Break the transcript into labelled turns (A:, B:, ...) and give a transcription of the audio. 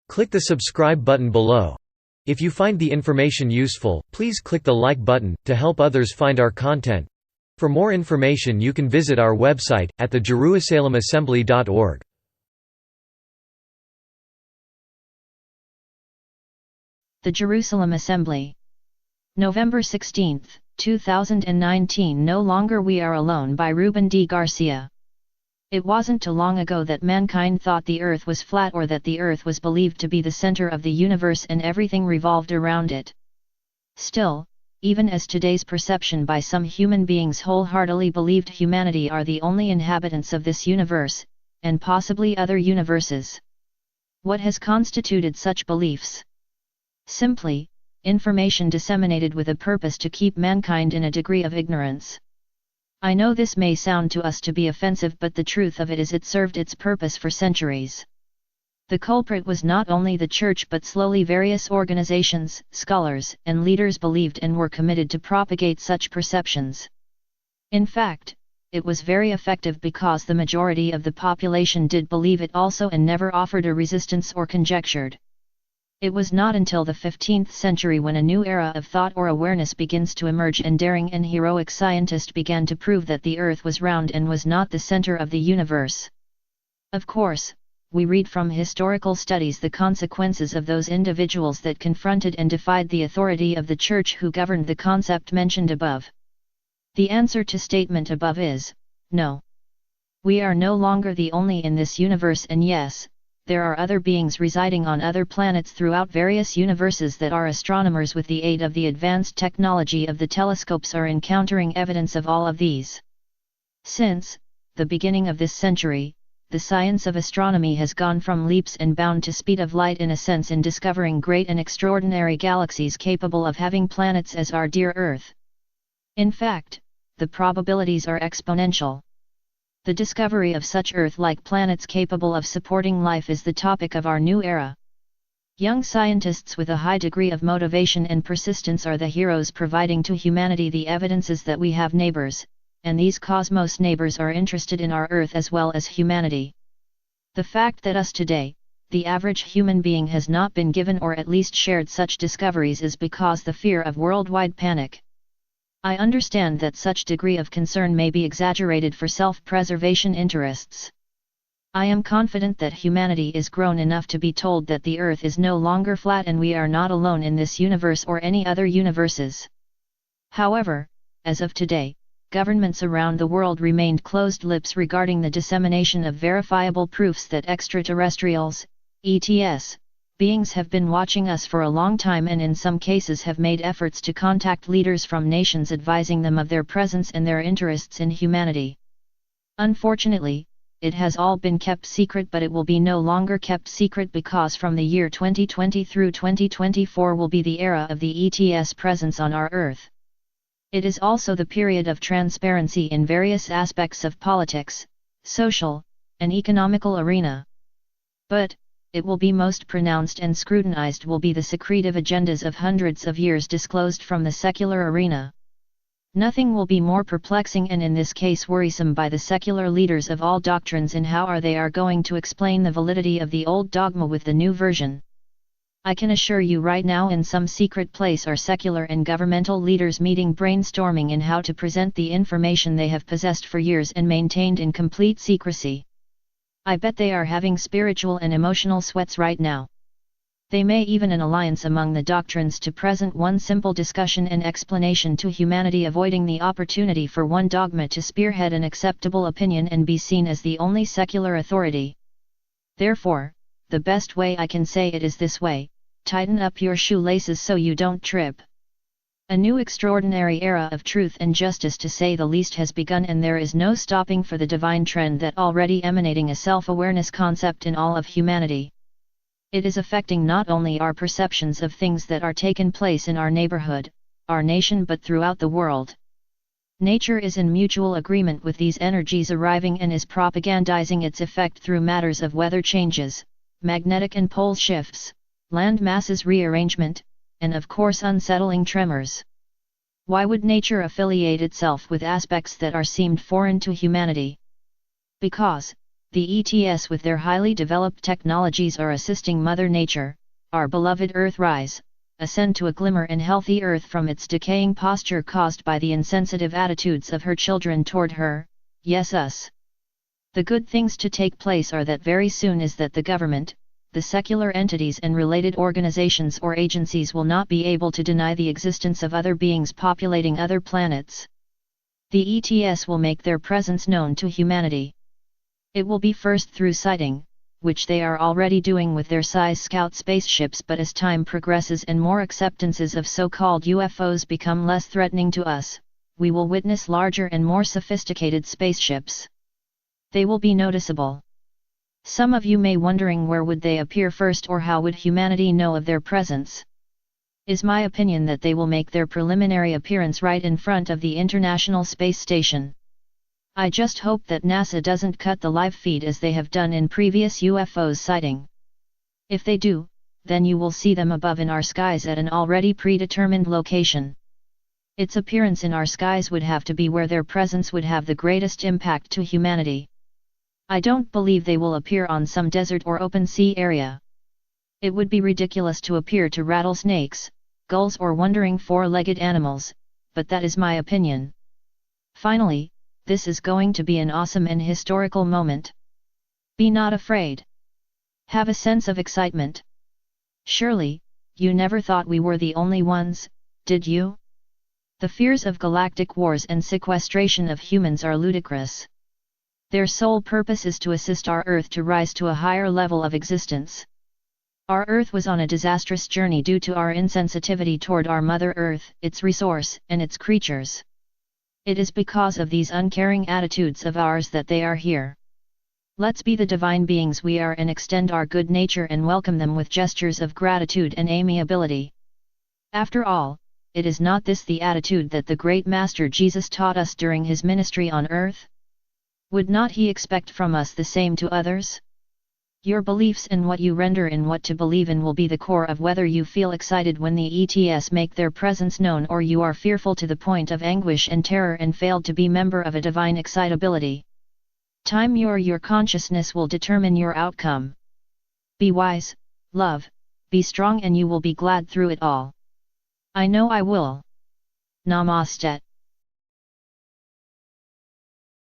A: Click the subscribe button below. If you find the information useful, please click the like button, to help others find our content. For more information you can visit our website, at thejerusalemassembly.org.
B: The Jerusalem Assembly. November 16, 2019. No Longer We Are Alone by Ruben D. Garcia. It wasn't too long ago that mankind thought the earth was flat, or that the earth was believed to be the center of the universe and everything revolved around it. Still, even as today's perception by some human beings wholeheartedly believed humanity are the only inhabitants of this universe, and possibly other universes. What has constituted such beliefs? Simply, information disseminated with a purpose to keep mankind in a degree of ignorance. I know this may sound to us to be offensive, but the truth of it is it served its purpose for centuries. The culprit was not only the church, but slowly various organizations, scholars, and leaders believed and were committed to propagate such perceptions. In fact, it was very effective because the majority of the population did believe it also and never offered a resistance or conjectured. It was not until the 15th century when a new era of thought or awareness begins to emerge and daring and heroic scientists began to prove that the earth was round and was not the center of the universe. Of course, we read from historical studies the consequences of those individuals that confronted and defied the authority of the church who governed the concept mentioned above. The answer to statement above is, no. We are no longer the only in this universe, and yes, there are other beings residing on other planets throughout various universes that our astronomers with the aid of the advanced technology of the telescopes are encountering evidence of all of these. Since the beginning of this century, the science of astronomy has gone from leaps and bounds to speed of light in a sense in discovering great and extraordinary galaxies capable of having planets as our dear Earth. In fact, the probabilities are exponential. The discovery of such Earth-like planets capable of supporting life is the topic of our new era. Young scientists with a high degree of motivation and persistence are the heroes, providing to humanity the evidences that we have neighbors, and these cosmos neighbors are interested in our Earth as well as humanity. The fact that us today, the average human being, has not been given or at least shared such discoveries is because the fear of worldwide panic. I understand that such degree of concern may be exaggerated for self-preservation interests. I am confident that humanity is grown enough to be told that the earth is no longer flat and we are not alone in this universe or any other universes. However, as of today, governments around the world remained closed-lips regarding the dissemination of verifiable proofs that extraterrestrials, ETS, beings have been watching us for a long time, and in some cases have made efforts to contact leaders from nations advising them of their presence and their interests in humanity. Unfortunately, it has all been kept secret, but it will be no longer kept secret because from the year 2020 through 2024 will be the era of the ETS presence on our Earth. It is also the period of transparency in various aspects of politics, social, and economical arena. But, it will be most pronounced and scrutinized will be the secretive agendas of hundreds of years disclosed from the secular arena. Nothing will be more perplexing and in this case worrisome by the secular leaders of all doctrines in how they are going to explain the validity of the old dogma with the new version. I can assure you right now, in some secret place are secular and governmental leaders meeting, brainstorming in how to present the information they have possessed for years and maintained in complete secrecy. I bet they are having spiritual and emotional sweats right now. They may even an alliance among the doctrines to present one simple discussion and explanation to humanity, avoiding the opportunity for one dogma to spearhead an acceptable opinion and be seen as the only secular authority. Therefore, the best way I can say it is this way: tighten up your shoelaces so you don't trip. A new extraordinary era of truth and justice, to say the least, has begun, and there is no stopping for the divine trend that already emanating a self-awareness concept in all of humanity. It is affecting not only our perceptions of things that are taking place in our neighborhood, our nation, but throughout the world. Nature is in mutual agreement with these energies arriving and is propagandizing its effect through matters of weather changes, magnetic and pole shifts, land masses rearrangement, and of course unsettling tremors. Why would nature affiliate itself with aspects that are seemed foreign to humanity? Because, The ETS with their highly developed technologies are assisting Mother Nature, our beloved Earth rise, ascend to a glimmer and healthy Earth from its decaying posture caused by the insensitive attitudes of her children toward her, yes us. The good things to take place are that very soon is that the government, the secular entities and related organizations or agencies will not be able to deny the existence of other beings populating other planets. The ETS will make their presence known to humanity. It will be first through sighting, which they are already doing with their size scout spaceships, but as time progresses and more acceptances of so-called UFOs become less threatening to us, we will witness larger and more sophisticated spaceships. They will be noticeable. Some of you may wondering where would they appear first or how would humanity know of their presence. Is my opinion that they will make their preliminary appearance right in front of the International Space Station. I just hope that NASA doesn't cut the live feed as they have done in previous UFOs sighting. If they do, then you will see them above in our skies at an already predetermined location. Its appearance in our skies would have to be where their presence would have the greatest impact to humanity. I don't believe they will appear on some desert or open sea area. It would be ridiculous to appear to rattlesnakes, gulls or wandering four-legged animals, but that is my opinion. Finally, this is going to be an awesome and historical moment. Be not afraid. Have a sense of excitement. Surely, you never thought we were the only ones, did you? The fears of galactic wars and sequestration of humans are ludicrous. Their sole purpose is to assist our Earth to rise to a higher level of existence. Our Earth was on a disastrous journey due to our insensitivity toward our Mother Earth, its resource, and its creatures. It is because of these uncaring attitudes of ours that they are here. Let's be the divine beings we are and extend our good nature and welcome them with gestures of gratitude and amiability. After all, it is not this the attitude that the great Master Jesus taught us during his ministry on earth? Would not he expect from us the same to others? Your beliefs and what you render in what to believe in will be the core of whether you feel excited when the ETS make their presence known or you are fearful to the point of anguish and terror and failed to be member of a divine excitability. Time your consciousness will determine your outcome. Be wise, love, be strong and you will be glad through it all. I know I will. Namaste.